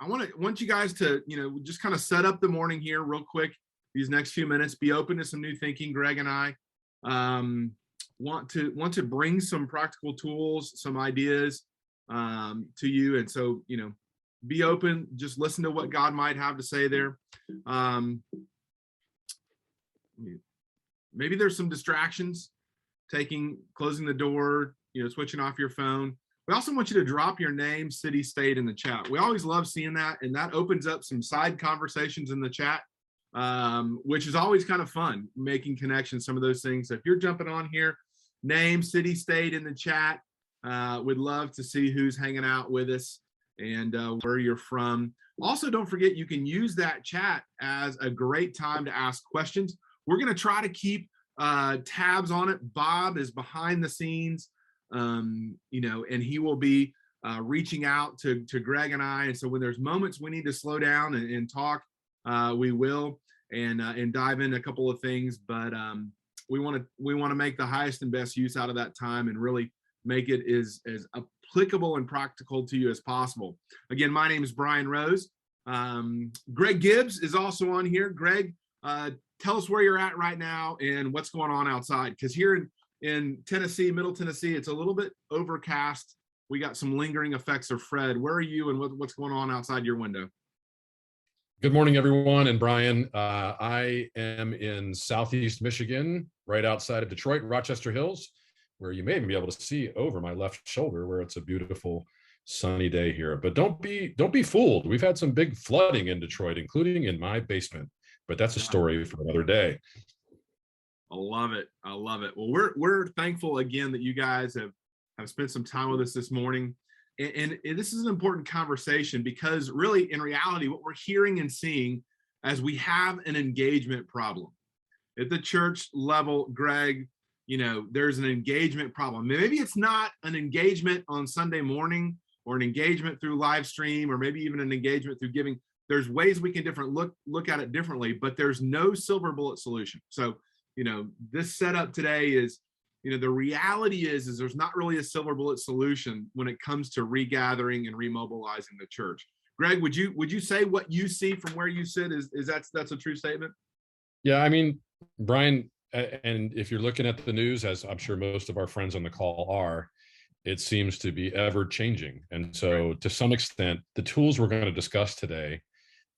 I want you guys to, just kind of set up the morning here real quick. These next few minutes, be open to some new thinking. Greg and I want to bring some practical tools, some ideas to you. And so, be open, just listen to what God might have to say there. Maybe there's some distractions, closing the door, switching off your phone. We also want you to drop your name, city, state in the chat. We always love seeing that, and that opens up some side conversations in the chat, which is always kind of fun, making connections, some of those things. So if you're jumping on here, name, city, state in the chat. We'd love to see who's hanging out with us and where you're from. Also, don't forget, you can use that chat as a great time to ask questions. We're going to try to keep tabs on it. Bob is behind the scenes, and he will be reaching out to Greg and I. And so when there's moments we need to slow down and talk, we will and dive into a couple of things. But we want to make the highest and best use out of that time and really make it as applicable and practical to you as possible. Again, my name is Bryan Rose. Greg Gibbs is also on here. Greg, tell us where you're at right now and what's going on outside, because here in Tennessee, Middle Tennessee, it's a little bit overcast. We got some lingering effects of Fred. Where are you and what's going on outside your window? Good morning, everyone. And Bryan, I am in Southeast Michigan, right outside of Detroit, Rochester Hills, where you may even be able to see over my left shoulder, where it's a beautiful sunny day here. But don't be fooled. We've had some big flooding in Detroit, including in my basement. But that's a story for another day. I love it. I love it. Well, we're thankful again that you guys have spent some time with us this morning. And this is an important conversation because really, in reality, what we're hearing and seeing as we have an engagement problem at the church level, Greg, there's an engagement problem. Maybe it's not an engagement on Sunday morning or an engagement through live stream, or maybe even an engagement through giving. There's ways we can look at it differently, but there's no silver bullet solution. So, this setup today is, the reality is there's not really a silver bullet solution when it comes to regathering and remobilizing the church. Greg, would you say what you see from where you sit is that's a true statement? Yeah, I mean, Bryan, and if you're looking at the news, as I'm sure most of our friends on the call are, it seems to be ever changing. And so to some extent, the tools we're going to discuss today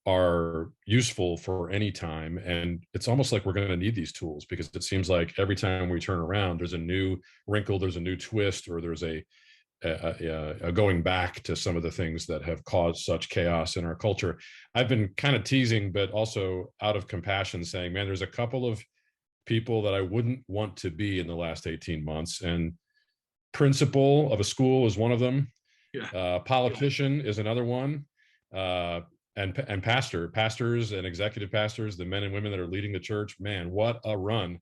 are useful for any time. And it's almost like we're going to need these tools, because it seems like every time we turn around, there's a new wrinkle, there's a new twist, or there's a going back to some of the things that have caused such chaos in our culture. I've been kind of teasing, but also out of compassion, saying, man, there's a couple of people that I wouldn't want to be in the last 18 months. And principal of a school is one of them. Yeah. Politician is another one. And pastors and executive pastors, the men and women that are leading the church, man, what a run.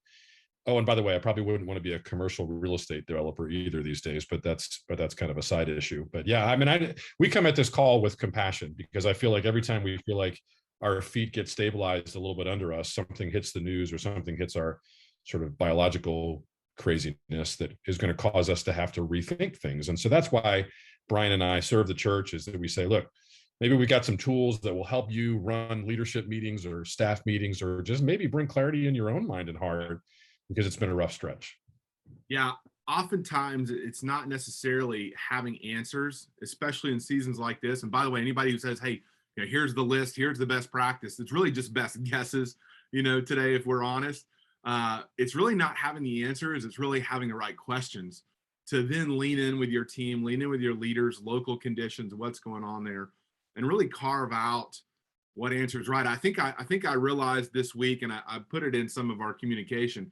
Oh, and by the way, I probably wouldn't want to be a commercial real estate developer either these days, but that's kind of a side issue. But yeah, I mean, we come at this call with compassion, because I feel like every time we feel like our feet get stabilized a little bit under us, something hits the news or something hits our sort of biological craziness that is going to cause us to have to rethink things. And so that's why Bryan and I serve the church, is that we say, look, maybe we got some tools that will help you run leadership meetings or staff meetings, or just maybe bring clarity in your own mind and heart, because it's been a rough stretch. Yeah, oftentimes it's not necessarily having answers, especially in seasons like this. And by the way, anybody who says, hey, here's the list, here's the best practice, it's really just best guesses, today, if we're honest. It's really not having the answers, it's really having the right questions to then lean in with your team, lean in with your leaders, local conditions, what's going on there, and really carve out what answer is right. I think I realized this week, and I put it in some of our communication.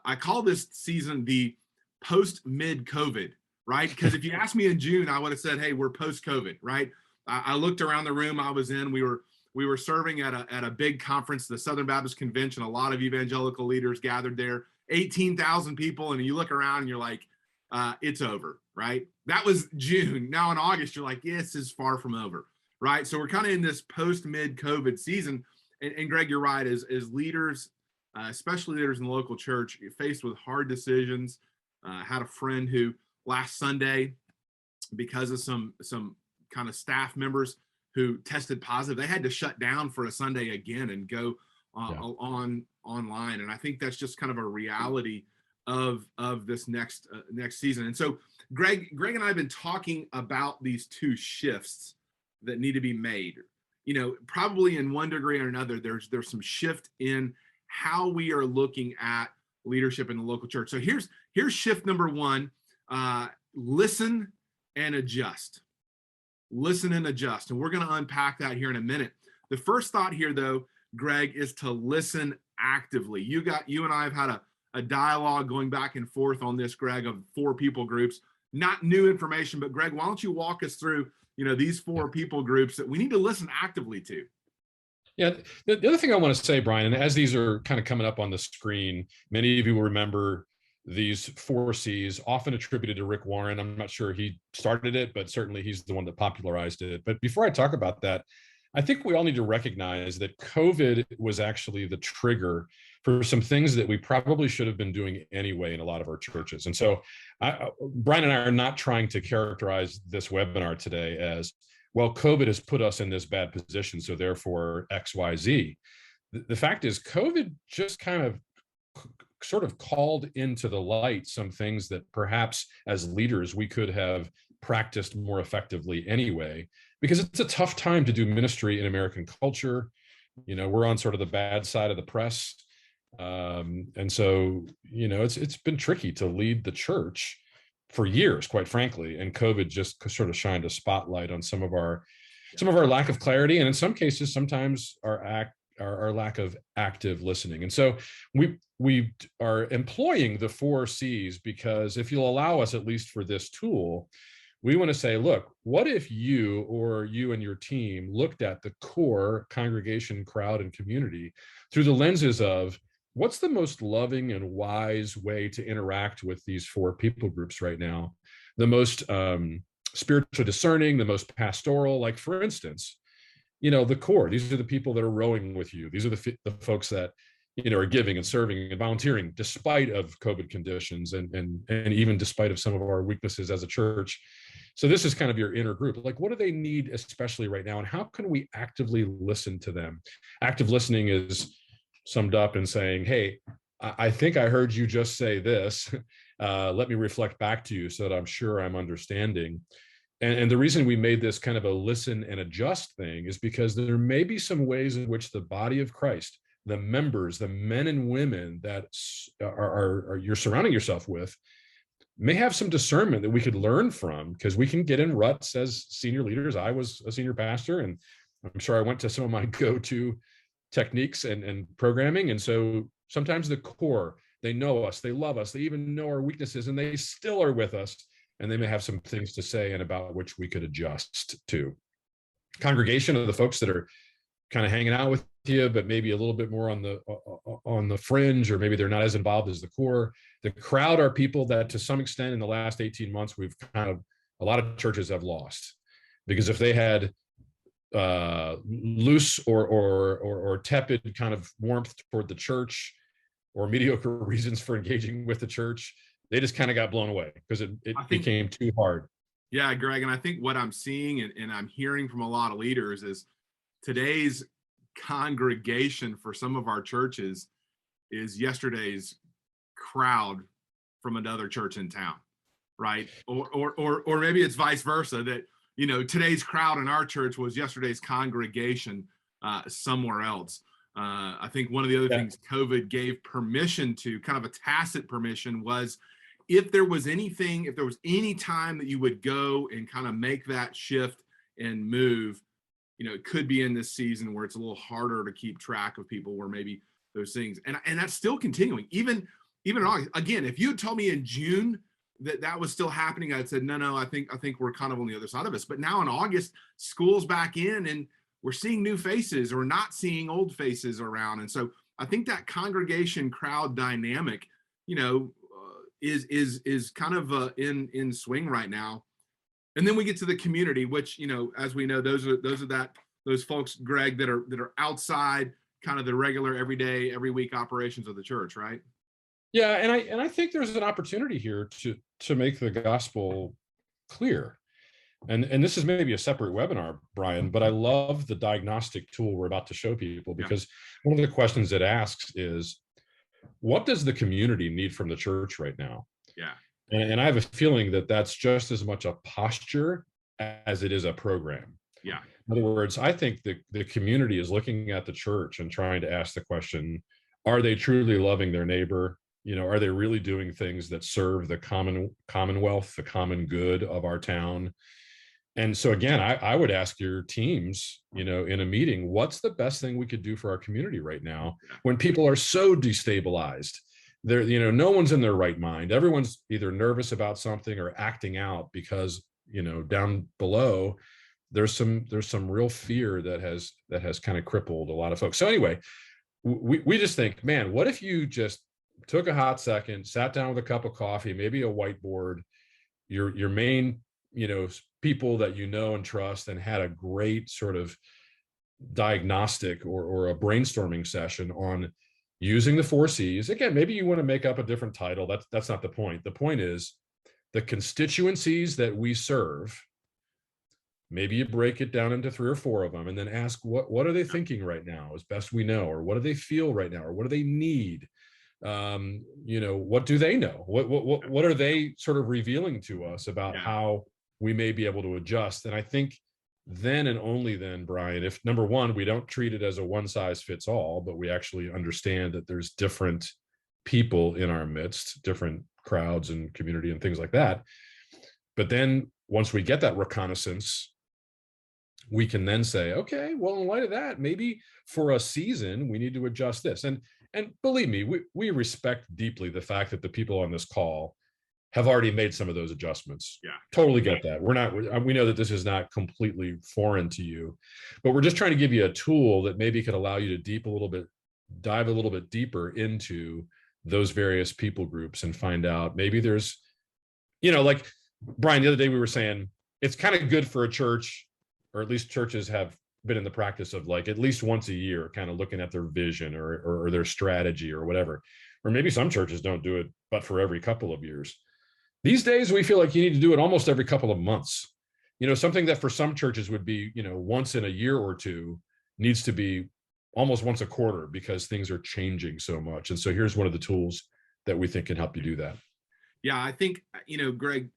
I call this season the post-mid-COVID, right? Because if you asked me in June, I would have said, hey, we're post-COVID, right? I looked around the room I was in. We were serving at a big conference, the Southern Baptist Convention. A lot of evangelical leaders gathered there, 18,000 people. And you look around and you're like, it's over, right? That was June. Now in August, you're like, yes, it's far from over, right? So we're kind of in this post-mid-COVID season. And Greg, you're right, as leaders, especially leaders in the local church, you're faced with hard decisions. I had a friend who last Sunday, because of some kind of staff members who tested positive. They had to shut down for a Sunday again and go online. And I think that's just kind of a reality of this next season. And so Greg and I have been talking about these two shifts that need to be made. Probably in one degree or another, there's some shift in how we are looking at leadership in the local church. So here's shift number one: listen and adjust. Listen and adjust. And we're going to unpack that here in a minute. The first thought here, though, Greg, is to listen actively. You and I have had a dialogue going back and forth on this, Greg, of 4 people groups. Not new information, but Greg, why don't you walk us through, these 4 people groups that we need to listen actively to? Yeah, the other thing I want to say, Bryan, and as these are kind of coming up on the screen, many of you will remember these 4 C's, often attributed to Rick Warren. I'm not sure he started it, but certainly he's the one that popularized it. But before I talk about that, I think we all need to recognize that COVID was actually the trigger for some things that we probably should have been doing anyway in a lot of our churches. And so Bryan and I are not trying to characterize this webinar today as, well, COVID has put us in this bad position, so therefore X, Y, Z. The fact is COVID just kind of sort of called into the light some things that perhaps as leaders we could have practiced more effectively anyway, because it's a tough time to do ministry in American culture. We're on sort of the bad side of the press. And so, it's been tricky to lead the church for years, quite frankly. And COVID just sort of shined a spotlight on some of our lack of clarity. And in some cases, sometimes our lack of active listening. And so we are employing the 4 C's because if you'll allow us, at least for this tool, we want to say, look, what if you and your team looked at the core congregation, crowd, and community through the lenses of what's the most loving and wise way to interact with these 4 people groups right now, the most spiritually discerning, the most pastoral, like for instance, the core, these are the people that are rowing with you. These are the folks that, are giving and serving and volunteering despite of COVID conditions and even despite of some of our weaknesses as a church. So this is kind of your inner group. Like, what do they need, especially right now? And how can we actively listen to them? Active listening is summed up in saying, hey, I think I heard you just say this. Let me reflect back to you so that I'm sure I'm understanding. And the reason we made this kind of a listen and adjust thing is because there may be some ways in which the body of Christ, the members, the men and women that are you're surrounding yourself with, may have some discernment that we could learn from, because we can get in ruts as senior leaders. I was a senior pastor, and I'm sure I went to some of my go-to techniques and programming. And so sometimes the core, they know us, they love us, they even know our weaknesses, and they still are with us. And they may have some things to say and about which we could adjust to. Congregation are the folks that are kind of hanging out with you, but maybe a little bit more on the fringe, or maybe they're not as involved as the core. The crowd are people that to some extent in the last 18 months, a lot of churches have lost, because if they had loose or tepid kind of warmth toward the church, or mediocre reasons for engaging with the church, they just kind of got blown away because it became too hard. Yeah, Greg. And I think what I'm seeing and I'm hearing from a lot of leaders is today's congregation for some of our churches is yesterday's crowd from another church in town, right? Or maybe it's vice versa, that, today's crowd in our church was yesterday's congregation somewhere else. I think one of the other things COVID gave permission to, kind of a tacit permission, was if there was any time that you would go and kind of make that shift and move, it could be in this season where it's a little harder to keep track of people, where maybe those things, and that's still continuing, even in August. Again, if you had told me in June that was still happening, I'd said, no, I think we're kind of on the other side of this. But now in August, school's back in, and we're seeing new faces, or not seeing old faces around. And so I think that congregation crowd dynamic, is kind of in swing right now. And then we get to the community, which, as we know, those folks, Greg, that are outside kind of the regular everyday, every week operations of the church, right? Yeah, and I think there's an opportunity here to make the gospel clear. And this is maybe a separate webinar, Bryan, but I love the diagnostic tool we're about to show people, because one of the questions it asks is, what does the community need from the church right now? Yeah. And I have a feeling that that's just as much a posture as it is a program. Yeah. In other words, I think the community is looking at the church and trying to ask the question, are they truly loving their neighbor? You know, are they really doing things that serve the commonwealth, the common good of our town? And so again, I would ask your teams, you know, in a meeting, what's the best thing we could do for our community right now when people are so destabilized? They're, you know, no one's in their right mind. Everyone's either nervous about something or acting out because, you know, down below there's some real fear that has kind of crippled a lot of folks. So anyway, we just think, man, what if you just took a hot second, sat down with a cup of coffee, maybe a whiteboard, your main, you know, people that you know and trust, and had a great sort of diagnostic or a brainstorming session on using the 4 C's. Again, maybe you want to make up a different title. That's not the point. The point is the constituencies that we serve. Maybe you break it down into 3 or 4 of them, and then ask what are they thinking right now, as best we know, or what do they feel right now, or what do they need? You know, what do they know? What are they sort of revealing to us about how we may be able to adjust? And I think then and only then, Bryan, if number one, we don't treat it as a one size fits all, but we actually understand that there's different people in our midst, different crowds and community and things like that. But then once we get that reconnaissance, we can then say, okay, well, in light of that, maybe for a season, we need to adjust this. And believe me, we respect deeply the fact that the people on this call have already made some of those adjustments. Yeah. Totally get that. We know that this is not completely foreign to you, but we're just trying to give you a tool that maybe could allow you to dive a little bit deeper into those various people groups and find out maybe there's, you know, like Bryan, the other day we were saying, it's kind of good for a church, or at least churches have been in the practice of, like, at least once a year, kind of looking at their vision or their strategy or whatever. Or maybe some churches don't do it, but for every couple of years. These days, we feel like you need to do it almost every couple of months. You know, something that for some churches would be, you know, once in a year or two needs to be almost once a quarter, because things are changing so much. And so here's one of the tools that we think can help you do that. Yeah, I think, you know, Greg,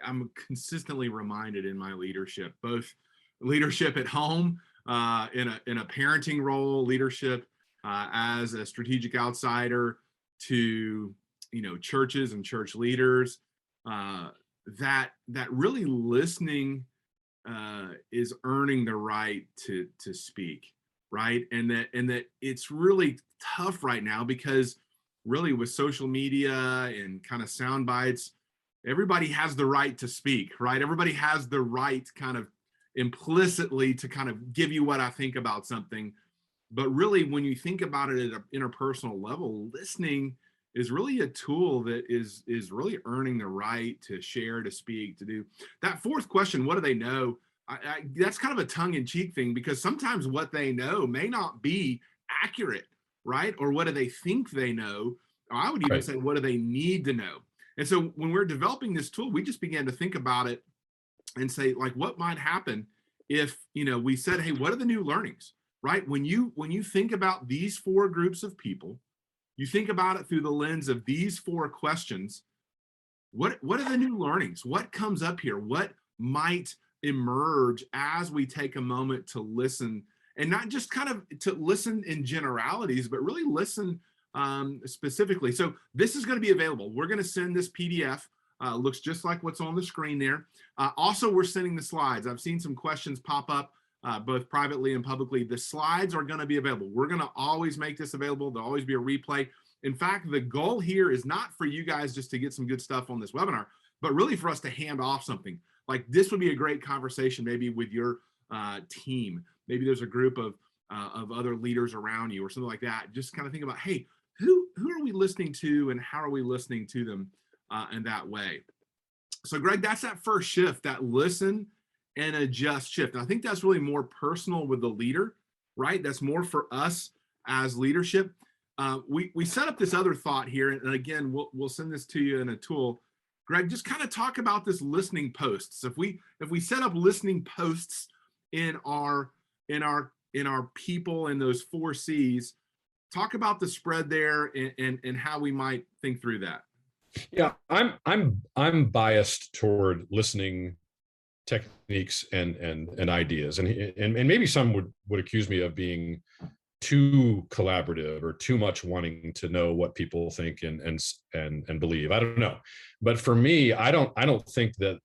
I'm consistently reminded in my leadership, both leadership at home, in a parenting role, leadership as a strategic outsider to, you know, churches and church leaders, that really listening is earning the right to speak, right? And that it's really tough right now, because really with social media and kind of sound bites, everybody has the right to speak, right? Everybody has the right kind of implicitly to kind of give you what I think about something. But really, when you think about it at an interpersonal level, listening is really a tool that is really earning the right to share, to speak, to do. That fourth question, what do they know? That's kind of a tongue-in-cheek thing, because sometimes what they know may not be accurate, right? Or what do they think they know? Or I would even say, what do they need to know? And so when we're developing this tool, we just began to think about it and say, like, what might happen if, you know, we said, hey, what are the new learnings, right? When you think about these 4 groups of people, you think about it through the lens of these 4 questions. What are the new learnings? What comes up here? What might emerge as we take a moment to listen, and not just kind of to listen in generalities, but really listen specifically. So this is going to be available. We're going to send this PDF. Looks just like what's on the screen there. Also, we're sending the slides. I've seen some questions pop up both privately and publicly. The slides are going to be available. We're going to always make this available. There'll always be a replay. In fact, the goal here is not for you guys just to get some good stuff on this webinar, but really for us to hand off something. Like, this would be a great conversation maybe with your team. Maybe there's a group of other leaders around you or something like that. Just kind of think about, hey, who are we listening to, and how are we listening to them in that way? So Greg, that's that first shift, that listen and adjust shift. And I think that's really more personal with the leader, right? That's more for us as leadership. We set up this other thought here, and again, we'll send this to you in a tool. Greg, just kind of talk about this listening posts. If we set up listening posts in our people in those 4 C's, talk about the spread there and how we might think through that. Yeah, I'm biased toward listening techniques and ideas, and maybe some would accuse me of being too collaborative or too much wanting to know what people think and believe. I don't know, but for me, I don't think that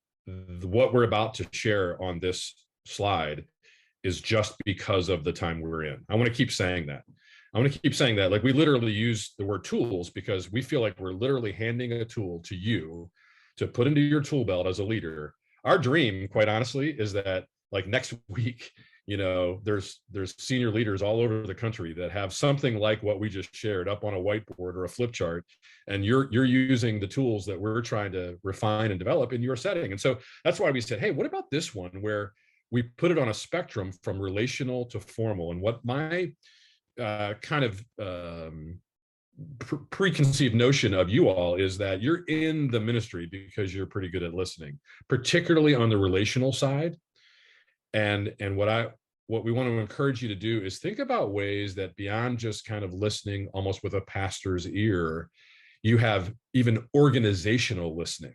what we're about to share on this slide is just because of the time we're in. I want to keep saying that. I want to keep saying that. Like, we literally use the word tools because we feel like we're literally handing a tool to you to put into your tool belt as a leader. Our dream, quite honestly, is that like next week, there's senior leaders all over the country that have something like what we just shared up on a whiteboard or a flip chart, and you're using the tools that we're trying to refine and develop in your setting. And so that's why we said, hey, what about this one where we put it on a spectrum from relational to formal? And what my kind of preconceived notion of you all is that you're in the ministry because you're pretty good at listening, particularly on the relational side. And what we want to encourage you to do is think about ways that beyond just kind of listening almost with a pastor's ear, you have even organizational listening.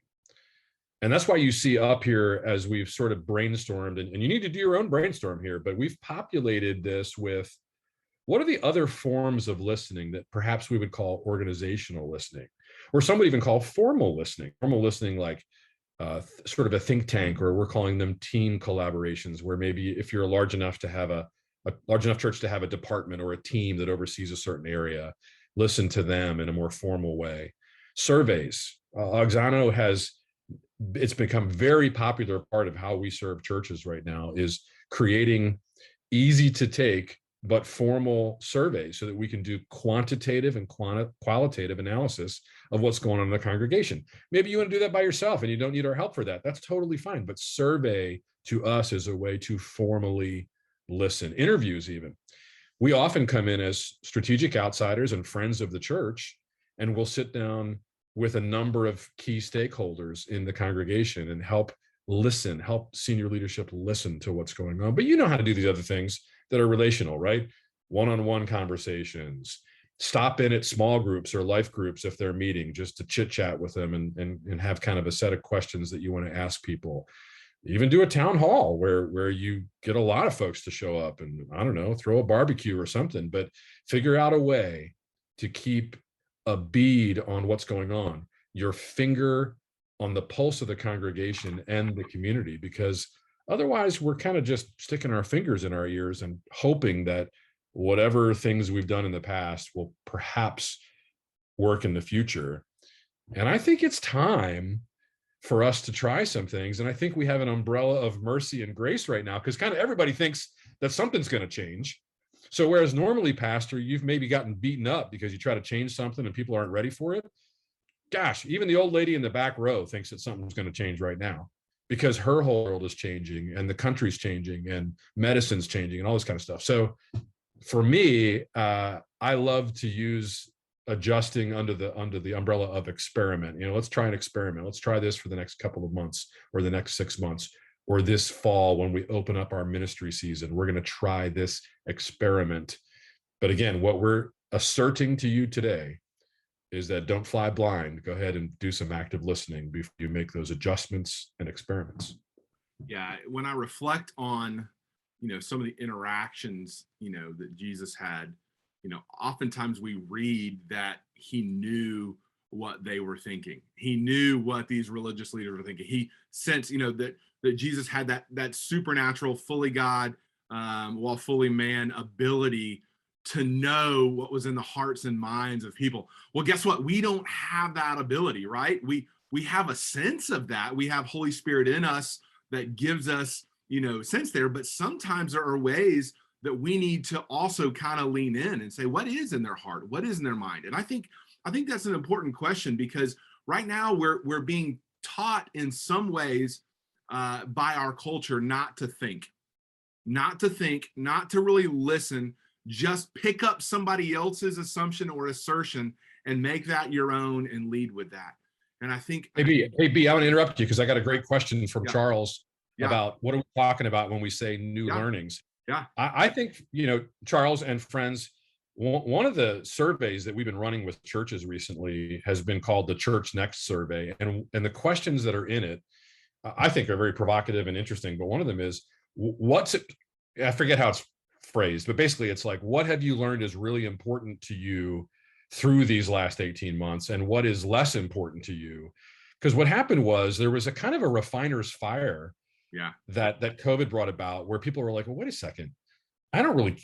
And that's why you see up here, as we've sort of brainstormed, and you need to do your own brainstorm here, but we've populated this with what are the other forms of listening that perhaps we would call organizational listening, or some would even call formal listening. Formal listening, like sort of a think tank, or we're calling them team collaborations, where maybe if you're large enough to have a large enough church to have a department or a team that oversees a certain area, listen to them in a more formal way. Surveys. Auxano it's become very popular part of how we serve churches right now, is creating easy to take but formal surveys so that we can do quantitative and qualitative analysis of what's going on in the congregation. Maybe you want to do that by yourself and you don't need our help for that. That's totally fine. But survey to us is a way to formally listen. Interviews even. We often come in as strategic outsiders and friends of the church, and we'll sit down with a number of key stakeholders in the congregation and help senior leadership listen to what's going on. But you know how to do these other things that are relational, right? One-on-one conversations, stop in at small groups or life groups if they're meeting, just to chit chat with them and have kind of a set of questions that you want to ask people. Even do a town hall where you get a lot of folks to show up and, I don't know, throw a barbecue or something, but figure out a way to keep a bead on what's going on, your finger on the pulse of the congregation and the community, because otherwise we're kind of just sticking our fingers in our ears and hoping that whatever things we've done in the past will perhaps work in the future. And I think it's time for us to try some things. And I think we have an umbrella of mercy and grace right now, because kind of everybody thinks that something's going to change. So whereas normally, Pastor, you've maybe gotten beaten up because you try to change something and people aren't ready for it. Gosh, even the old lady in the back row thinks that something's going to change right now, because her whole world is changing and the country's changing and medicine's changing and all this kind of stuff. So for me, I love to use adjusting under the umbrella of experiment. Let's try an experiment. Let's try this for the next couple of months or the next 6 months, or this fall when we open up our ministry season. We're going to try this experiment. But again, what we're asserting to you today is that don't fly blind. Go ahead and do some active listening before you make those adjustments and experiments. Yeah, when I reflect on, some of the interactions, that Jesus had, oftentimes we read that he knew what they were thinking. He knew what these religious leaders were thinking. He sensed, that Jesus had that supernatural, fully God, while fully man ability to know what was in the hearts and minds of people. Well, guess what? We don't have that ability, right? We have a sense of that. We have Holy Spirit in us that gives us, sense there. But sometimes there are ways that we need to also kind of lean in and say, what is in their heart? What is in their mind? And I think that's an important question, because right now we're being taught in some ways by our culture not to think, not to really listen. Just pick up somebody else's assumption or assertion and make that your own and lead with that. And I think, Hey B, I want to interrupt you because I got a great question from yeah, Charles yeah, about what are we talking about when we say new yeah, learnings. yeah, I think, Charles and friends, one of the surveys that we've been running with churches recently has been called the Church Next survey. And the questions that are in it, I think are very provocative and interesting. But one of them is, what's it? I forget how it's phrased, but basically it's like, what have you learned is really important to you through these last 18 months? And what is less important to you? Because what happened was there was a kind of a refiner's fire yeah, that COVID brought about, where people were like, well, wait a second, I don't really,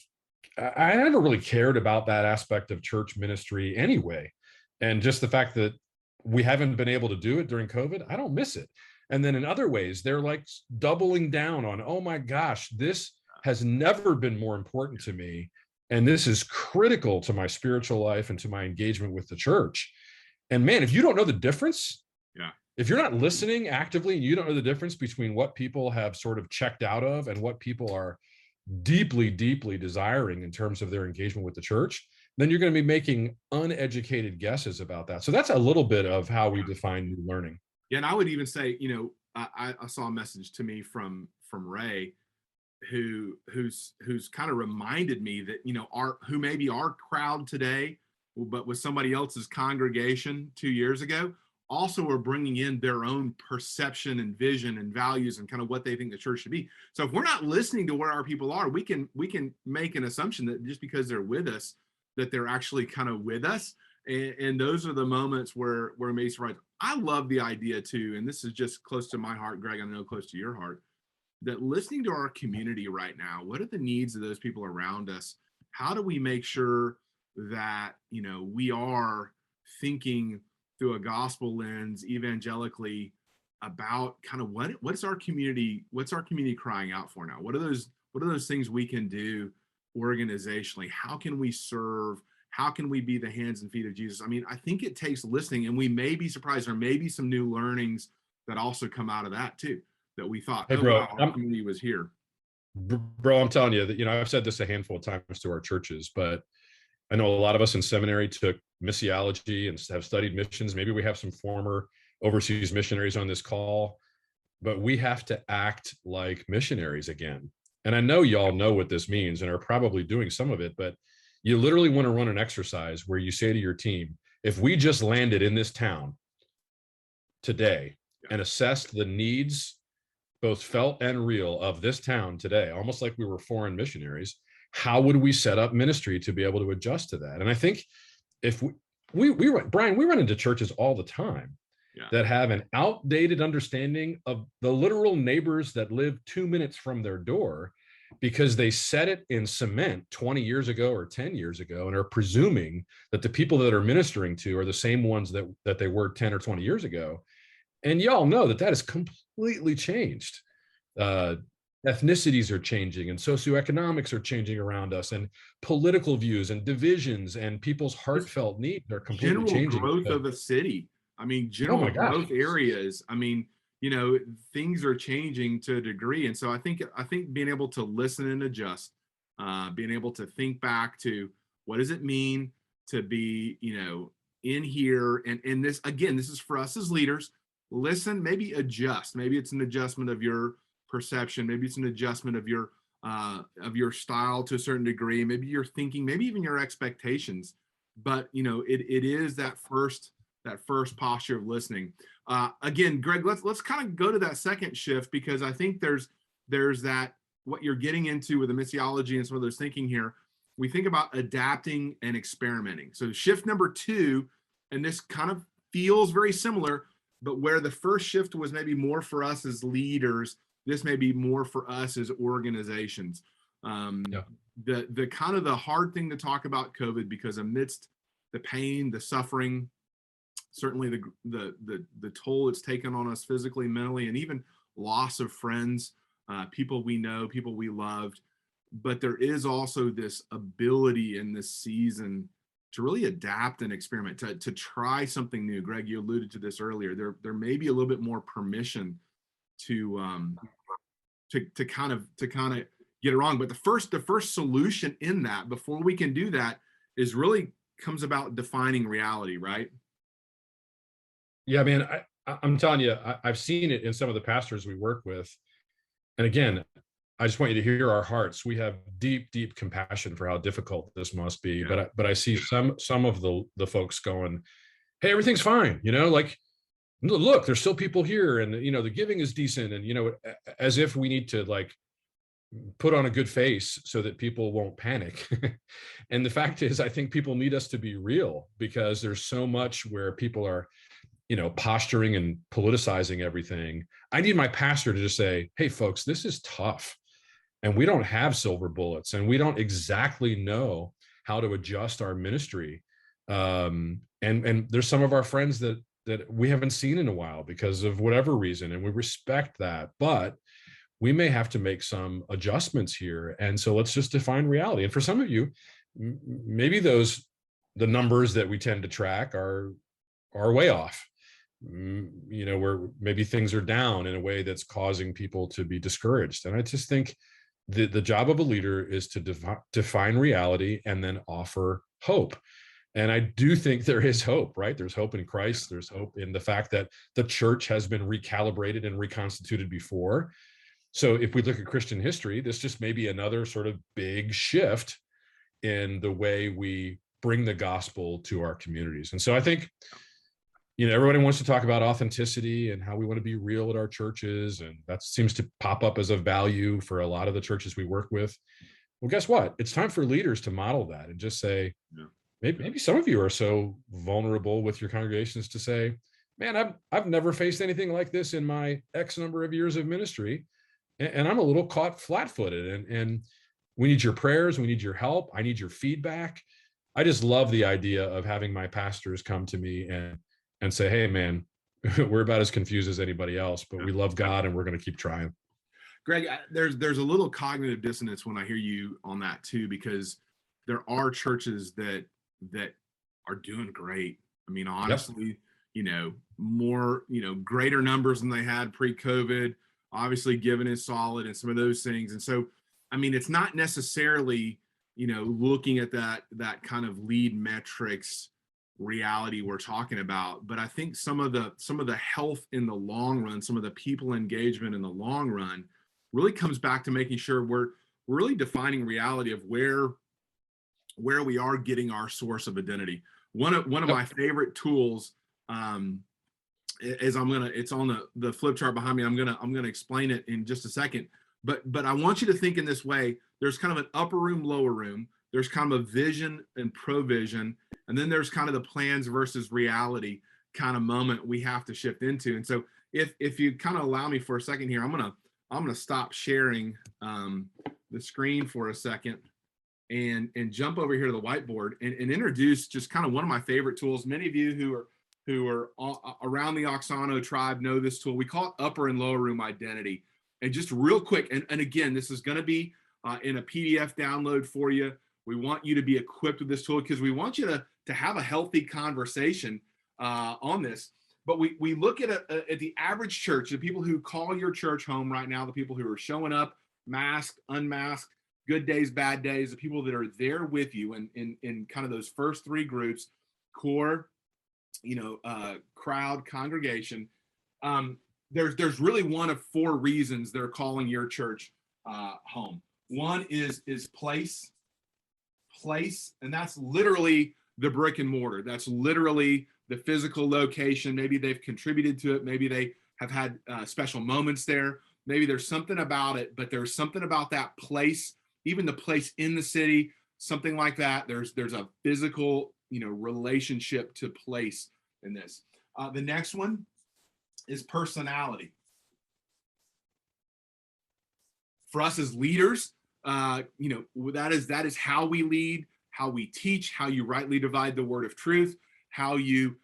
I never really cared about that aspect of church ministry anyway. And just the fact that we haven't been able to do it during COVID, I don't miss it. And then in other ways, they're like doubling down on, oh my gosh, this has never been more important to me. And this is critical to my spiritual life and to my engagement with the church. And man, if you don't know the difference, yeah. if you're not listening actively and you don't know the difference between what people have sort of checked out of and what people are deeply, deeply desiring in terms of their engagement with the church, then you're going to be making uneducated guesses about that. So that's a little bit of how we define new learning. Yeah, and I would even say, I saw a message to me from Ray, who's kind of reminded me that, who may be our crowd today, but with somebody else's congregation 2 years ago, also are bringing in their own perception and vision and values and kind of what they think the church should be. So if we're not listening to where our people are, we can make an assumption that just because they're with us, that they're actually kind of with us. And those are the moments where maybe surprised. I love the idea too, and this is just close to my heart, Greg, I know close to your heart, that listening to our community right now, what are the needs of those people around us? How do we make sure that, we are thinking through a gospel lens evangelically about kind of what's our community crying out for now? What are those things we can do organizationally? How can we serve? How can we be the hands and feet of Jesus? I mean, I think it takes listening, and we may be surprised. There may be some new learnings that also come out of that too, that we thought, Hey, oh bro, wow, our community was here. I'm telling you that, I've said this a handful of times to our churches, but I know a lot of us in seminary took missiology and have studied missions. Maybe we have some former overseas missionaries on this call, but we have to act like missionaries again. And I know y'all know what this means and are probably doing some of it, but you literally want to run an exercise where you say to your team, if we just landed in this town today and assessed the needs, both felt and real, of this town today, almost like we were foreign missionaries, how would we set up ministry to be able to adjust to that? And I think if Bryan, we run into churches all the time that have an outdated understanding of the literal neighbors that live 2 minutes from their door, because they set it in cement 20 years ago or 10 years ago and are presuming that the people that are ministering to are the same ones that they were 10 or 20 years ago. And y'all know that has completely changed. Ethnicities are changing and socioeconomics are changing around us, and political views and divisions and people's heartfelt needs are completely General changing. growth of a city. I mean, Oh general my gosh. growth areas. I mean, things are changing to a degree. And so I think being able to listen and adjust, being able to think back to what does it mean to be, in here. And this, again, this is for us as leaders. Listen, maybe adjust. Maybe it's an adjustment of your perception. Maybe it's an adjustment of your style to a certain degree. Maybe your thinking, maybe even your expectations. But it is that first posture of listening. Again, Greg, let's kind of go to that second shift, because I think there's that, what you're getting into with the missiology and some of those thinking here. We think about adapting and experimenting. So shift number 2, and this kind of feels very similar, but where the first shift was maybe more for us as leaders, this may be more for us as organizations. The kind of the hard thing to talk about COVID, because amidst the pain, the suffering, certainly the toll it's taken on us physically, mentally, and even loss of friends, people we know, people we loved. But there is also this ability in this season to really adapt and experiment, to try something new. Greg, you alluded to this earlier. There may be a little bit more permission to kind of get it wrong. But the first solution in that, before we can do that, is really comes about defining reality, right? Yeah, man, I'm telling you, I've seen it in some of the pastors we work with. And again, I just want you to hear our hearts. We have deep, deep compassion for how difficult this must be. Yeah. But I see some of the folks going, "Hey, everything's fine," like, look, there's still people here, and the giving is decent, and as if we need to like put on a good face so that people won't panic. And the fact is, I think people need us to be real, because there's so much where people are posturing and politicizing everything. I need my pastor to just say, "Hey folks, this is tough, and we don't have silver bullets, and we don't exactly know how to adjust our ministry, and there's some of our friends that we haven't seen in a while because of whatever reason, and we respect that, but we may have to make some adjustments here, and so let's just define reality." And for some of you, maybe the numbers that we tend to track are way off, where maybe things are down in a way that's causing people to be discouraged. And I just think the job of a leader is to define reality and then offer hope. And I do think there is hope, right? There's hope in Christ. There's hope in the fact that the church has been recalibrated and reconstituted before. So if we look at Christian history, this just may be another sort of big shift in the way we bring the gospel to our communities. And so I think, everybody wants to talk about authenticity and how we want to be real at our churches. And that seems to pop up as a value for a lot of the churches we work with. Well, guess what? It's time for leaders to model that and just say, Yeah. maybe some of you are so vulnerable with your congregations to say, "Man, I've never faced anything like this in my X number of years of ministry, and I'm a little caught flat-footed, and we need your prayers, we need your help, I need your feedback." I just love the idea of having my pastors come to me and say, "Hey, man, we're about as confused as anybody else, but we love God and we're going to keep trying." Greg, there's a little cognitive dissonance when I hear you on that too, because there are churches that are doing great. I mean, Yep. honestly, more, greater numbers than they had pre-COVID. Obviously, giving is solid and some of those things. And so, I mean, it's not necessarily, looking at that kind of lead metrics reality we're talking about, but I think some of the health in the long run, some of the people engagement in the long run, really comes back to making sure we're really defining reality of where we are getting our source of identity. One of my favorite tools, is it's on the flip chart behind me. I'm gonna explain it in just a second, but I want you to think in this way. There's kind of an upper room, lower room. There's kind of a vision and provision, and then there's kind of the plans versus reality kind of moment we have to shift into. And so if you kind of allow me for a second here, I'm gonna stop sharing the screen for a second and jump over here to the whiteboard and introduce just kind of one of my favorite tools. Many of you who are around the Auxano tribe know this tool. We call it upper and lower room identity. And just real quick, and again, this is going to be in a PDF download for you. We want you to be equipped with this tool because we want you to have a healthy conversation on this. But we look at the average church, the people who call your church home right now, the people who are showing up, masked, unmasked, good days, bad days, the people that are there with you in kind of those first three groups, core, crowd, congregation. There's really one of four reasons they're calling your church home. One is place, and that's literally the brick and mortar. That's literally the physical location. Maybe they've contributed to it. Maybe they have had special moments there. Maybe there's something about it, but there's something about that place, even the place in the city, something like that. There's a physical, relationship to place in this. The next one is personality. For us as leaders, that is how we lead, how we teach, how you rightly divide the word of truth, how you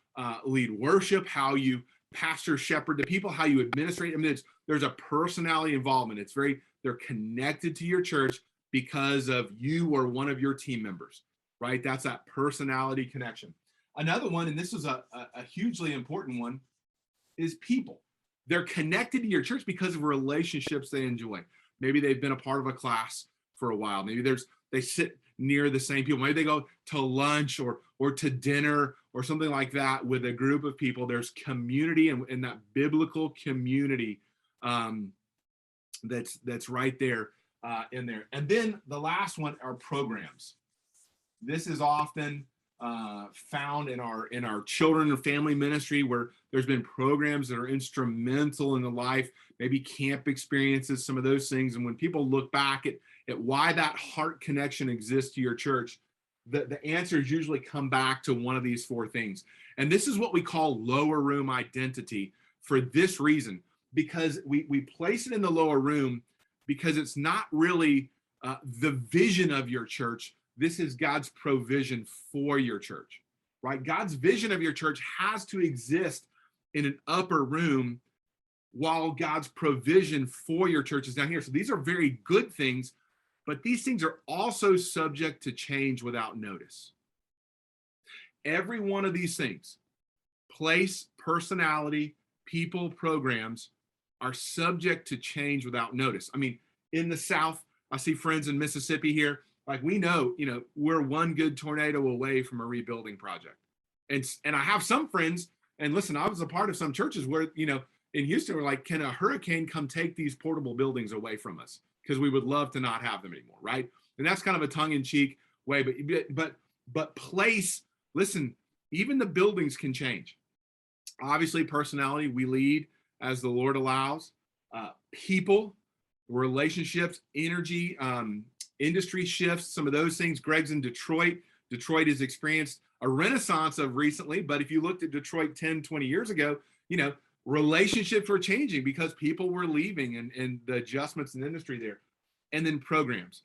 lead worship, how you pastor, shepherd the people, how you administrate. I mean, there's a personality involvement. They're connected to your church because of you or one of your team members, right? That's that personality connection. Another one, and this is a hugely important one, is people. They're connected to your church because of relationships they enjoy. Maybe they've been a part of a class for a while. Maybe they sit near the same people. Maybe they go to lunch or to dinner, or something like that with a group of people. There's community and that biblical community that's right there in there. And then the last one are programs. This is often found in our children and family ministry, where there's been programs that are instrumental in the life, maybe camp experiences, some of those things. And when people look back at why that heart connection exists to your church, the answers usually come back to one of these four things. And this is what we call lower room identity, for this reason, because we place it in the lower room because it's not really the vision of your church. This is God's provision for your church, right? God's vision of your church has to exist in an upper room, while God's provision for your church is down here. So these are very good things, but these things are also subject to change without notice. Every one of these things, place, personality, people, programs, are subject to change without notice. I mean, in the South, I see friends in Mississippi here. Like, we know, we're one good tornado away from a rebuilding project. And I have some friends, and listen, I was a part of some churches where, in Houston, we're like, can a hurricane come take these portable buildings away from us? Because we would love to not have them anymore, right? And that's kind of a tongue-in-cheek way, but place, listen, even the buildings can change. Obviously, personality, we lead as the Lord allows. People, relationships, energy, industry shifts, some of those things. Greg's in Detroit. Detroit has experienced a renaissance of recently, but if you looked at Detroit 10, 20 years ago, relationships were changing because people were leaving, and the adjustments in the industry there. And then programs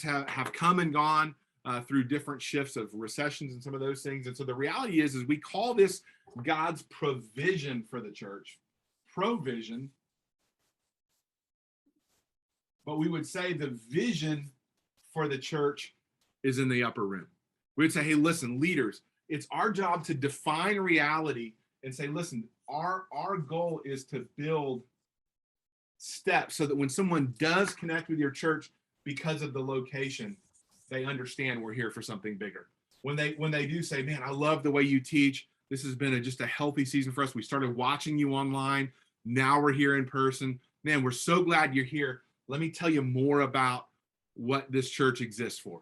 have come and gone through different shifts of recessions and some of those things. And so the reality is we call this God's provision for the church, provision. But we would say the vision for the church is in the upper room. We would say, hey, listen, leaders, it's our job to define reality and say, listen, our goal is to build steps so that when someone does connect with your church because of the location, they understand we're here for something bigger. When they do say, man, I love the way you teach. This has been just a healthy season for us. We started watching you online. Now we're here in person. Man, we're so glad you're here. Let me tell you more about what this church exists for.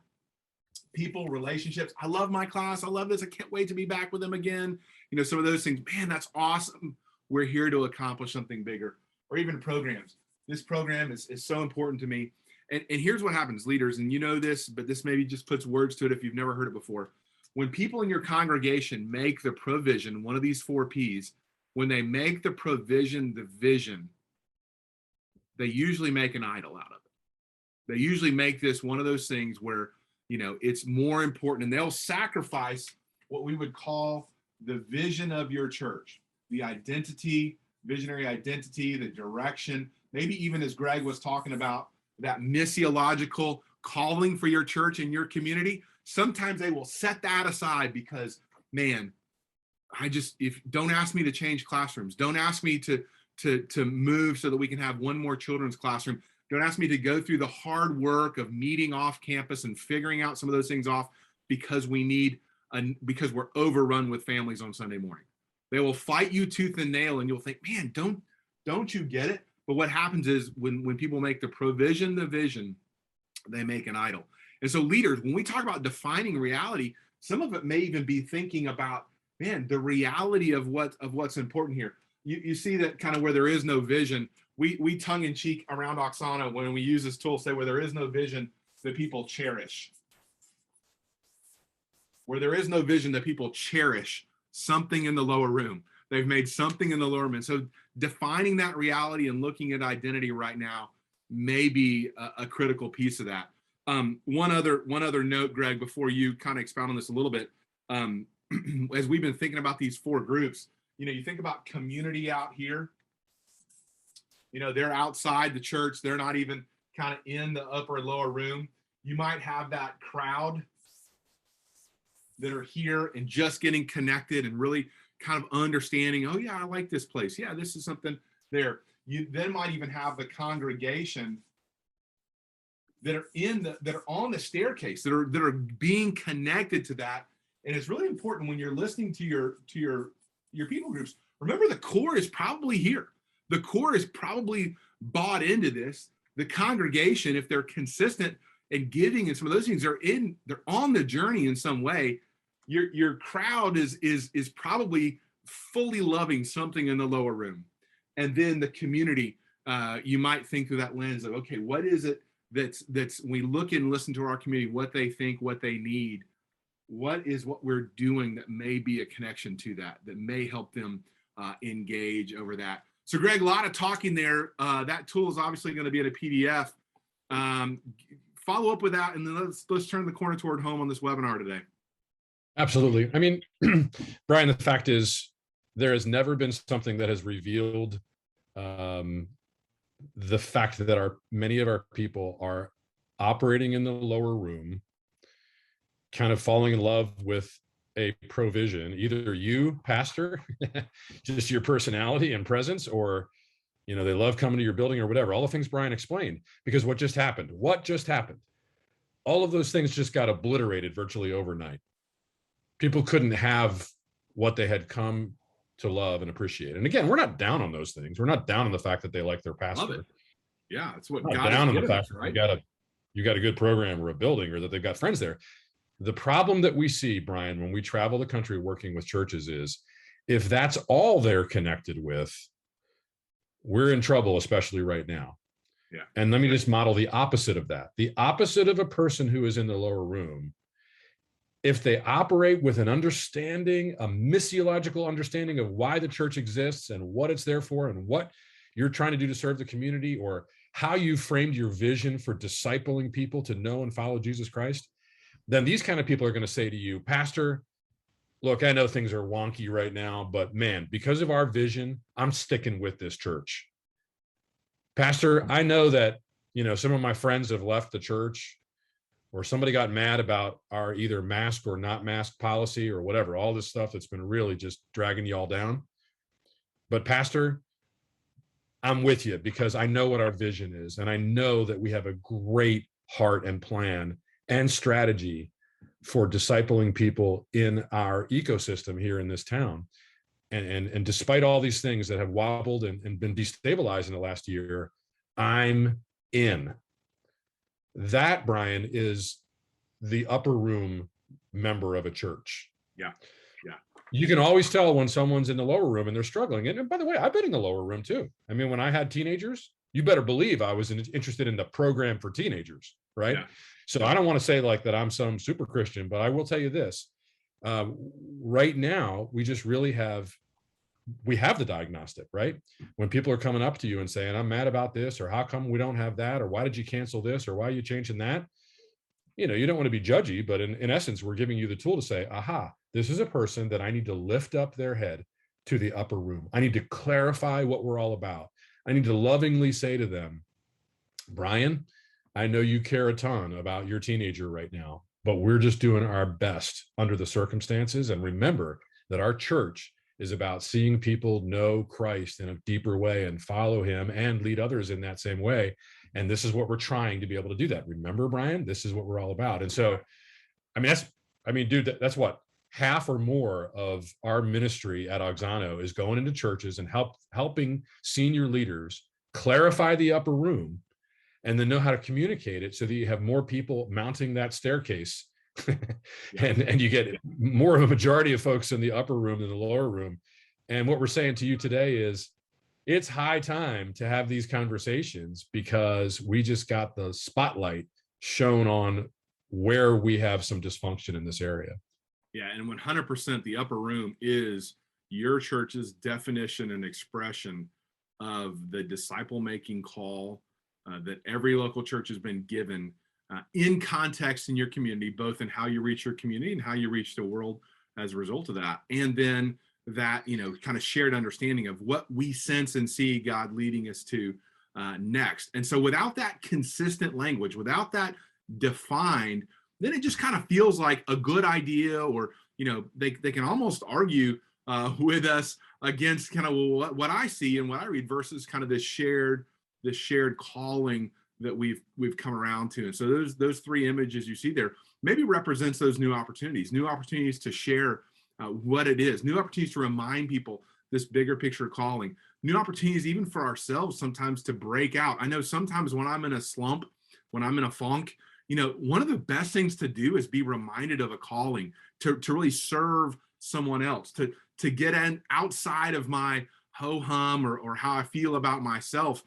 People, relationships. I love my class. I love this. I can't wait to be back with them again. Some of those things. Man, that's awesome. We're here to accomplish something bigger. Or even programs. This program is so important to me. And here's what happens, leaders, and you know this, but this maybe just puts words to it if you've never heard it before. When people in your congregation make the provision, one of these 4 Ps, when they make the provision the vision, they usually make an idol out of it. They usually make this one of those things where, it's more important, and they'll sacrifice what we would call the vision of your church, the identity, visionary identity, the direction, maybe even as Greg was talking about, that missiological calling for your church and your community. Sometimes they will set that aside because, man, don't ask me to change classrooms. Don't ask me to move so that we can have one more children's classroom. Don't ask me to go through the hard work of meeting off campus and figuring out some of those things off because because we're overrun with families on Sunday morning. They will fight you tooth and nail, and you'll think, man, don't you get it? But what happens is when people make the provision the vision, they make an idol. And so leaders, when we talk about defining reality, some of it may even be thinking about, man, the reality of what's important here. You see that kind of where there is no vision. We tongue in cheek around Auxano when we use this tool, say where there is no vision, the people cherish. Where there is no vision, the people cherish something in the lower room. They've made something in the lower room. So defining that reality and looking at identity right now may be a critical piece of that. One other note, Greg, before you kind of expound on this a little bit, as we've been thinking about these 4 groups, you think about community out here. They're outside the church. They're not even kind of in the upper or lower room. You might have that crowd that are here and just getting connected and really kind of understanding, oh yeah, I like this place. Yeah, this is something there. You then might even have the congregation that are on the staircase, that are being connected to that And it's really important when you're listening to your people groups. Remember, the core is probably here. The core is probably bought into this. The congregation, if they're consistent and giving and some of those things, they're on the journey in some way. Your crowd is probably fully loving something in the lower room. And then the community, you might think through that lens of, okay, what is it that's we look and listen to our community, what they think, what they need, what is what we're doing that may be a connection to that may help them engage over that. So Greg, a lot of talking there. That tool is obviously going to be in a PDF. Follow up with that, and then let's turn the corner toward home on this webinar today. Absolutely. I mean, Bryan, the fact is there has never been something that has revealed the fact that many of our people are operating in the lower room, kind of falling in love with a provision, either you, pastor, just your personality and presence, or, you know, they love coming to your building or whatever, all the things Bryan explained. Because what just happened? All of those things just got obliterated virtually overnight. People couldn't have what they had come to love and appreciate. And again, we're not down on those things. We're not down on the fact that they like their pastor. Love it. Yeah, it's what God God down has on the given fact us, right? that you got a good program or a building, or that they've got friends there. The problem that we see, Bryan, when we travel the country working with churches is, if that's all they're connected with, we're in trouble, especially right now. Yeah. And let me just model the opposite of that. The opposite of a person who is in the lower room, if they operate with an understanding, a missiological understanding of why the church exists and what it's there for and what you're trying to do to serve the community, or how you framed your vision for discipling people to know and follow Jesus Christ, then these kind of people are going to say to you, Pastor, look, I know things are wonky right now, but man, because of our vision, I'm sticking with this church. Pastor, I know that, you know, some of my friends have left the church, or somebody got mad about our either mask or not mask policy or whatever, all this stuff that's been really just dragging y'all down. But Pastor, I'm with you because I know what our vision is. And I know that we have a great heart and plan and strategy for discipling people in our ecosystem here in this town. And despite all these things that have wobbled and been destabilized in the last year, I'm in. That, Bryan, is the upper room member of a church. Yeah. Yeah. You can always tell when someone's in the lower room and they're struggling. And by the way, I've been in the lower room too. I mean, when I had teenagers, you better believe I was interested in the program for teenagers, right? Yeah. So I don't want to say like that I'm some super Christian, but I will tell you this. Right now, we just really have the diagnostic, right? When people are coming up to you and saying, I'm mad about this, or how come we don't have that, or why did you cancel this, or why are you changing that? You know, you don't want to be judgy, but in essence, we're giving you the tool to say, aha, this is a person that I need to lift up their head to the upper room. I need to clarify what we're all about. I need to lovingly say to them, Bryan, I know you care a ton about your teenager right now, but we're just doing our best under the circumstances. And remember that our church is about seeing people know Christ in a deeper way and follow him and lead others in that same way. And this is what we're trying to be able to do that. Remember, Bryan, this is what we're all about. And so, dude, that's what half or more of our ministry at Auxano is going into churches and helping senior leaders clarify the upper room and then know how to communicate it so that you have more people mounting that staircase and you get more of a majority of folks in the upper room than the lower room. And what we're saying to you today is it's high time to have these conversations, because we just got the spotlight shown on where we have some dysfunction in this area. Yeah, and 100% the upper room is your church's definition and expression of the disciple-making call that every local church has been given in context in your community, both in how you reach your community and how you reach the world as a result of that. And then that, you know, kind of shared understanding of what we sense and see God leading us to next. And so without that consistent language, without that defined, then it just kind of feels like a good idea, or, you know, they can almost argue with us against kind of what I see and what I read versus kind of this shared calling that we've come around to. And so those three images you see there maybe represents those new opportunities to share what it is, new opportunities to remind people this bigger picture calling, new opportunities even for ourselves sometimes to break out. I know sometimes when I'm in a slump, when I'm in a funk, one of the best things to do is be reminded of a calling to really serve someone else, to get in outside of my ho-hum or how I feel about myself.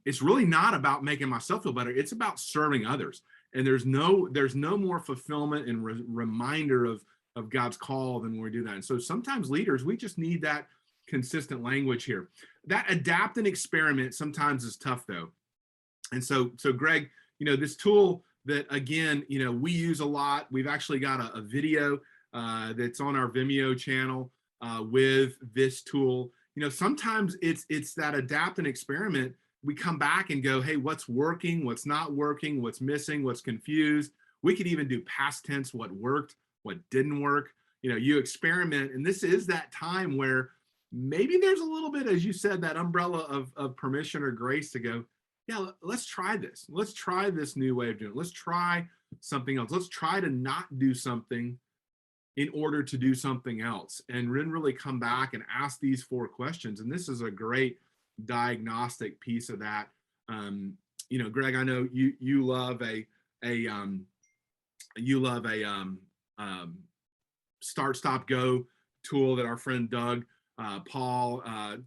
It's really not about making myself feel better. It's about serving others. And there's no more fulfillment and reminder of God's call than when we do that. And so sometimes leaders, we just need that consistent language here. That adapt and experiment sometimes is tough though. And so Greg, this tool that again, we use a lot. We've actually got a video that's on our Vimeo channel with this tool. Sometimes it's that adapt and experiment. We come back and go, hey, what's working, what's not working, what's missing, what's confused. We could even do past tense, what worked, what didn't work. You experiment, and this is that time where maybe there's a little bit, as you said, that umbrella of permission or grace to go, yeah, let's try this. Let's try this new way of doing it. Let's try something else. Let's try to not do something in order to do something else, and then really come back and ask these 4 questions. And this is a great diagnostic piece of that. Greg, I know you love a start, stop, go tool that our friend Doug Paul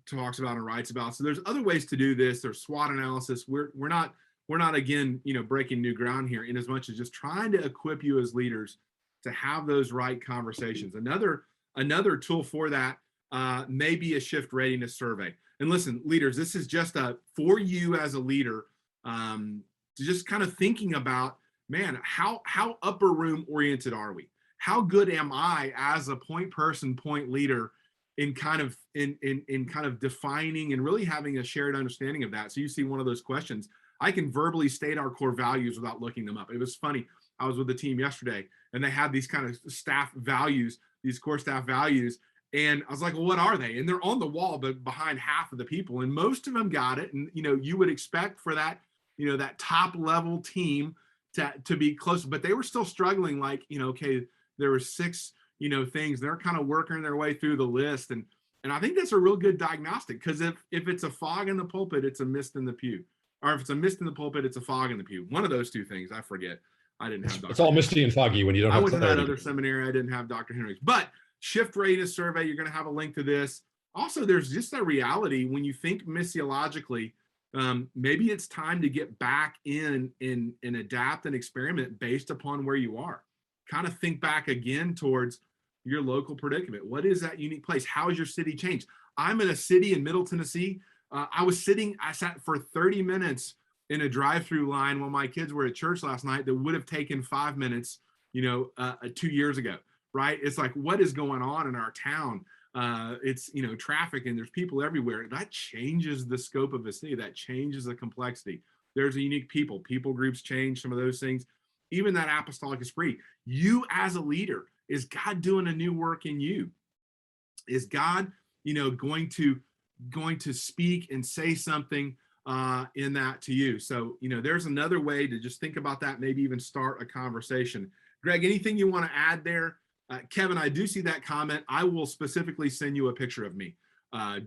talks about and writes about. So there's other ways to do this. There's SWOT analysis. We're not again, breaking new ground here, in as much as just trying to equip you as leaders to have those right conversations. Another tool for that may be a shift readiness survey. And listen, leaders, this is just for you as a leader, just kind of thinking about, man, how upper room oriented are we? How good am I as a point person, point leader in kind of defining and really having a shared understanding of that? So you see one of those questions, I can verbally state our core values without looking them up. It was funny. I was with the team yesterday and they had these kind of staff values, these core staff values. And I was like, well, what are they? And they're on the wall, but behind half of the people. And most of them got it. And, you would expect for that, that top level team to be close, but they were still struggling. Like, okay, there were 6, things. They're kind of working their way through the list. And I think that's a real good diagnostic, because if it's a fog in the pulpit, it's a mist in the pew. Or if it's a mist in the pulpit, it's a fog in the pew. One of those 2 things, I forget. I didn't have Dr. It's all misty and foggy when you don't have clarity. I went to that other seminary. I didn't have Dr. Henry's. But shift readiness survey, you're going to have a link to this. Also, there's just a reality when you think missiologically, maybe it's time to get back in and adapt and experiment based upon where you are. Kind of think back again towards your local predicament. What is that unique place? How has your city changed? I'm in a city in Middle Tennessee. I sat for 30 minutes in a drive-through line while my kids were at church last night that would have taken 5 minutes, 2 years ago, right? It's like, what is going on in our town? It's, traffic and there's people everywhere. That changes the scope of a city. That changes the complexity. There's a unique people groups change, some of those things. Even that apostolic esprit. You as a leader, is God doing a new work in you? Is God, going to speak and say something in that to you? So, there's another way to just think about that, maybe even start a conversation. Greg, anything you want to add there? Kevin, I do see that comment. I will specifically send you a picture of me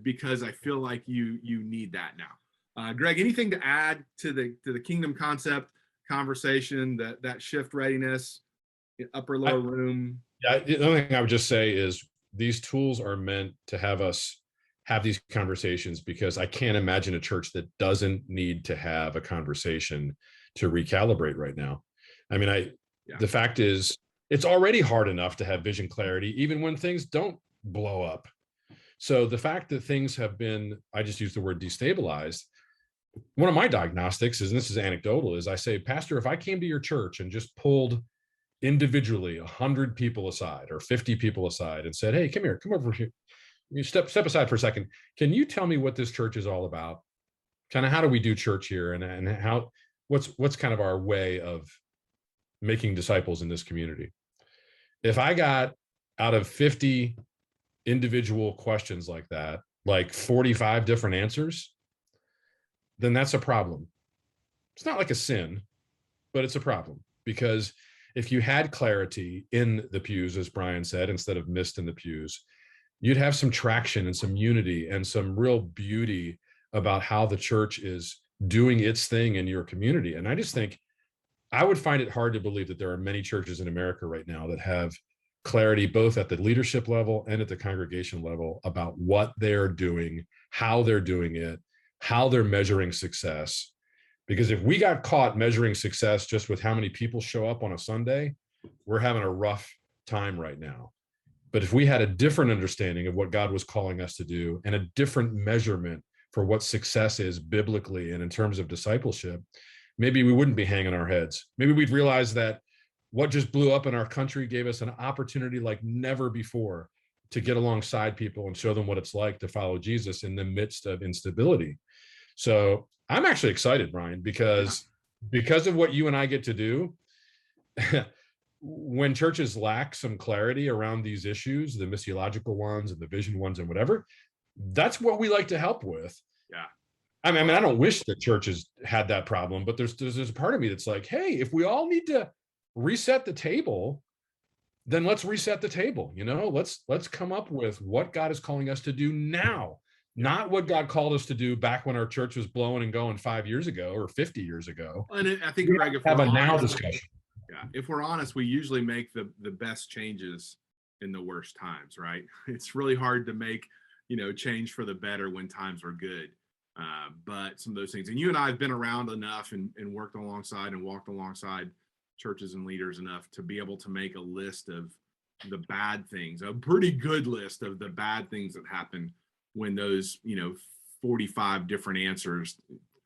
because I feel like you need that now. Greg, anything to add to the kingdom concept conversation, that shift readiness, upper lower room? Yeah, the only thing I would just say is these tools are meant to have us have these conversations, because I can't imagine a church that doesn't need to have a conversation to recalibrate right now. I mean, the fact is, it's already hard enough to have vision clarity, even when things don't blow up. So the fact that things have been, I just use the word destabilized. One of my diagnostics is, and this is anecdotal, is I say, Pastor, if I came to your church and just pulled individually 100 people aside or 50 people aside and said, hey, come over here. You step aside for a second. Can you tell me what this church is all about? Kind of how do we do church here, and how, what's kind of our way of making disciples in this community? If I got out of 50 individual questions like that, like 45 different answers, then that's a problem. It's not like a sin, but it's a problem, because if you had clarity in the pews, as Bryan said, instead of mist in the pews, you'd have some traction and some unity and some real beauty about how the church is doing its thing in your community. And I just think I would find it hard to believe that there are many churches in America right now that have clarity both at the leadership level and at the congregation level about what they're doing, how they're doing it, how they're measuring success. Because if we got caught measuring success just with how many people show up on a Sunday, we're having a rough time right now. But if we had a different understanding of what God was calling us to do and a different measurement for what success is biblically and in terms of discipleship, maybe we wouldn't be hanging our heads. Maybe we'd realize that what just blew up in our country gave us an opportunity like never before to get alongside people and show them what it's like to follow Jesus in the midst of instability. So I'm actually excited, Bryan, because of what you and I get to do. When churches lack some clarity around these issues, the missiological ones and the vision ones and whatever, that's what we like to help with. Yeah. I mean, I don't wish that churches had that problem, but there's a part of me that's like, hey, if we all need to reset the table, then let's reset the table. Let's come up with what God is calling us to do now, not what God called us to do back when our church was blowing and going 5 years ago or 50 years ago. And I think, Greg, if have we're a now honest, discussion. yeah, if we're honest, we usually make the best changes in the worst times, right? It's really hard to make, change for the better when times are good. But some of those things, and you and I have been around enough and worked alongside and walked alongside churches and leaders enough to be able to make a list of the bad things, a pretty good list of the bad things that happen when those, 45 different answers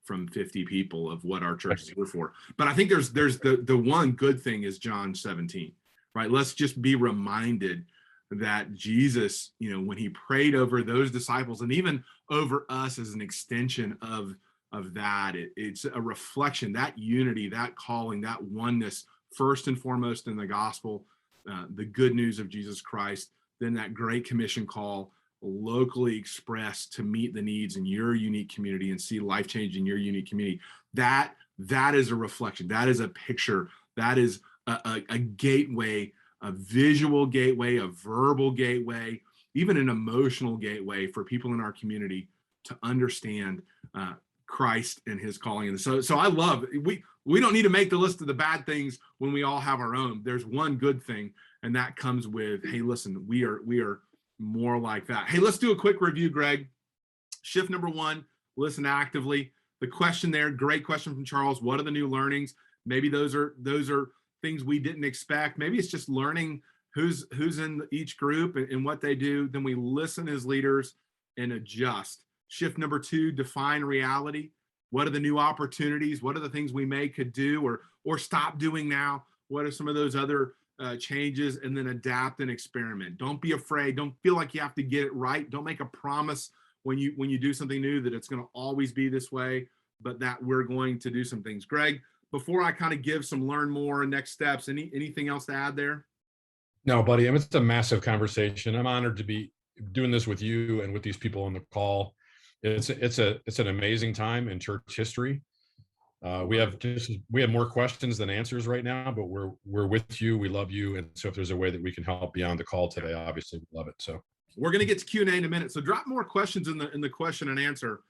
from 50 people of what our church is here for. But I think there's the one good thing is John 17, right? Let's just be reminded that Jesus, when he prayed over those disciples and even over us as an extension of that, it's a reflection, that unity, that calling, that oneness, first and foremost in the gospel, the good news of Jesus Christ, then that Great Commission call locally expressed to meet the needs in your unique community and see life change in your unique community. That is a reflection. That is a picture. That is a gateway, a visual gateway, a verbal gateway, even an emotional gateway for people in our community to understand Christ and his calling. And so I love, we don't need to make the list of the bad things when we all have our own. There's one good thing, and that comes with, hey, listen, we are more like that. Hey, let's do a quick review, Greg. Shift number 1, listen actively. The question there, great question from Charles. What are the new learnings? Maybe those are things we didn't expect. Maybe it's just learning who's in each group and what they do. Then we listen as leaders and adjust. Shift number 2, define reality. What are the new opportunities? What are the things we could do or stop doing now? What are some of those other changes? And then adapt and experiment. Don't be afraid. Don't feel like you have to get it right. Don't make a promise when you do something new that it's going to always be this way, but that we're going to do some things. Greg, before I kind of give some learn more and next steps, anything else to add there? No, buddy. I mean, it's a massive conversation. I'm honored to be doing this with you and with these people on the call. It's an amazing time in church history. We have more questions than answers right now, but we're with you. We love you, and so if there's a way that we can help beyond the call today, obviously we love it. So we're going to get to Q&A in a minute. So drop more questions in the question and answer.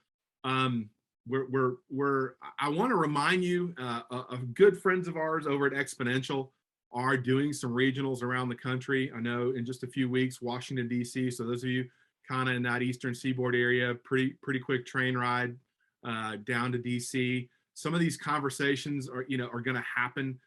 I want to remind you of good friends of ours over at Exponential are doing some regionals around the country. I know in just a few weeks, Washington, D.C. So those of you kind of in that Eastern Seaboard area, pretty quick train ride down to D.C. Some of these conversations are going to happen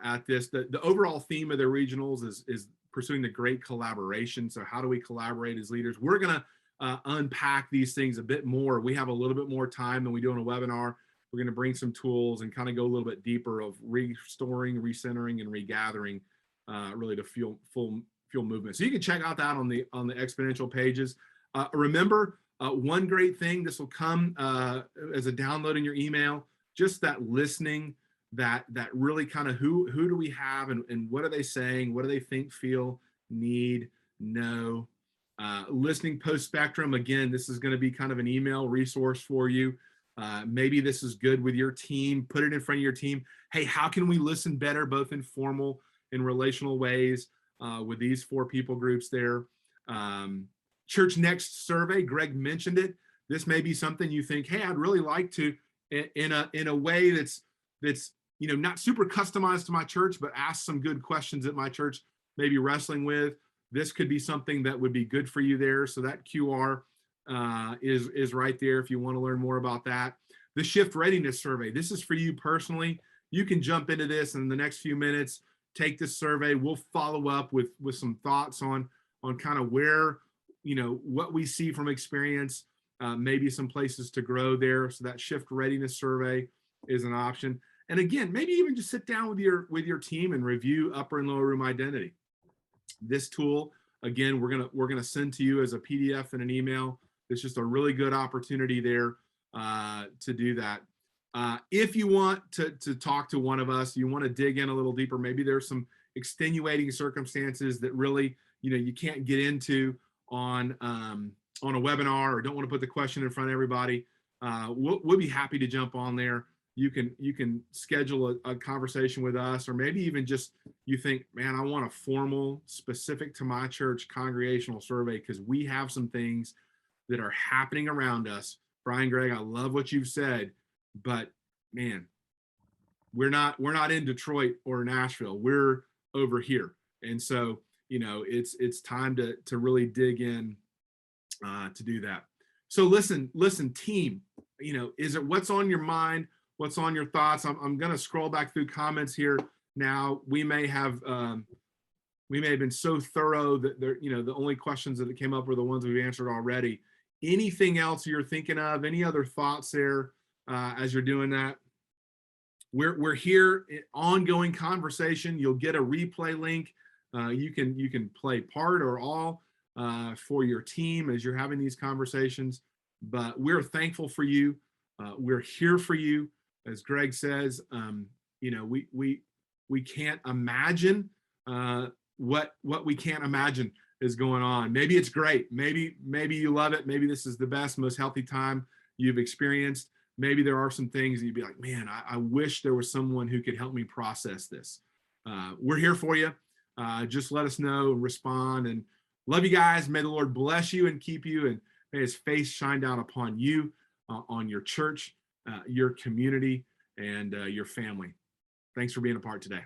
at this. The overall theme of the regionals is pursuing the great collaboration. So how do we collaborate as leaders? We're going to unpack these things a bit more. We have a little bit more time than we do on a webinar. We're going to bring some tools and kind of go a little bit deeper of restoring, recentering, and regathering, really to fuel movement. So you can check out that on the Exponential pages. Remember, one great thing, this will come as a download in your email, just that listening, that really kind of who do we have and what are they saying? What do they think, feel, need, know? Listening post spectrum. Again, this is going to be kind of an email resource for you. Maybe this is good with your team. Put it in front of your team. Hey, how can we listen better, both in formal and relational ways, with these 4 people groups there? Church Next survey, Greg mentioned it. This may be something you think, hey, I'd really like to, in a way that's not super customized to my church, but ask some good questions that my church may be wrestling with. This could be something that would be good for you there. So that QR is right there if you want to learn more about that. The Shift Readiness Survey. This is for you personally. You can jump into this in the next few minutes. Take this survey. We'll follow up with some thoughts on kind of where, what we see from experience, maybe some places to grow there. So that Shift Readiness Survey is an option. And again, maybe even just sit down with your team and review upper and lower room identity. This tool, again, we're gonna send to you as a PDF and an email. It's just a really good opportunity there to do that. If you want to talk to one of us, you want to dig in a little deeper, maybe there's some extenuating circumstances that really you can't get into on a webinar, or don't want to put the question in front of everybody. We'll be happy to jump on there. You can schedule a conversation with us, or maybe even just you think, man, I want a formal, specific to my church congregational survey, because we have some things that are happening around us. Bryan, Greg, I love what you've said, but man, we're not in Detroit or Nashville. We're over here, and so it's time to really dig in to do that. So listen, team. Is it what's on your mind? What's on your thoughts? I'm going to scroll back through comments here now. We may have been so thorough that the only questions that came up were the ones we've answered already. Anything else you're thinking of? Any other thoughts there as you're doing that? We're here, ongoing conversation. You'll get a replay link. You can play part or all for your team as you're having these conversations. But we're thankful for you. We're here for you. As Greg says, we can't imagine what we can't imagine is going on. Maybe it's great. Maybe you love it. Maybe this is the best, most healthy time you've experienced. Maybe there are some things that you'd be like, man, I wish there was someone who could help me process this. We're here for you. Just let us know and respond. And love you guys. May the Lord bless you and keep you, and may his face shine down upon you, on your church, your community, and your family. Thanks for being a part today.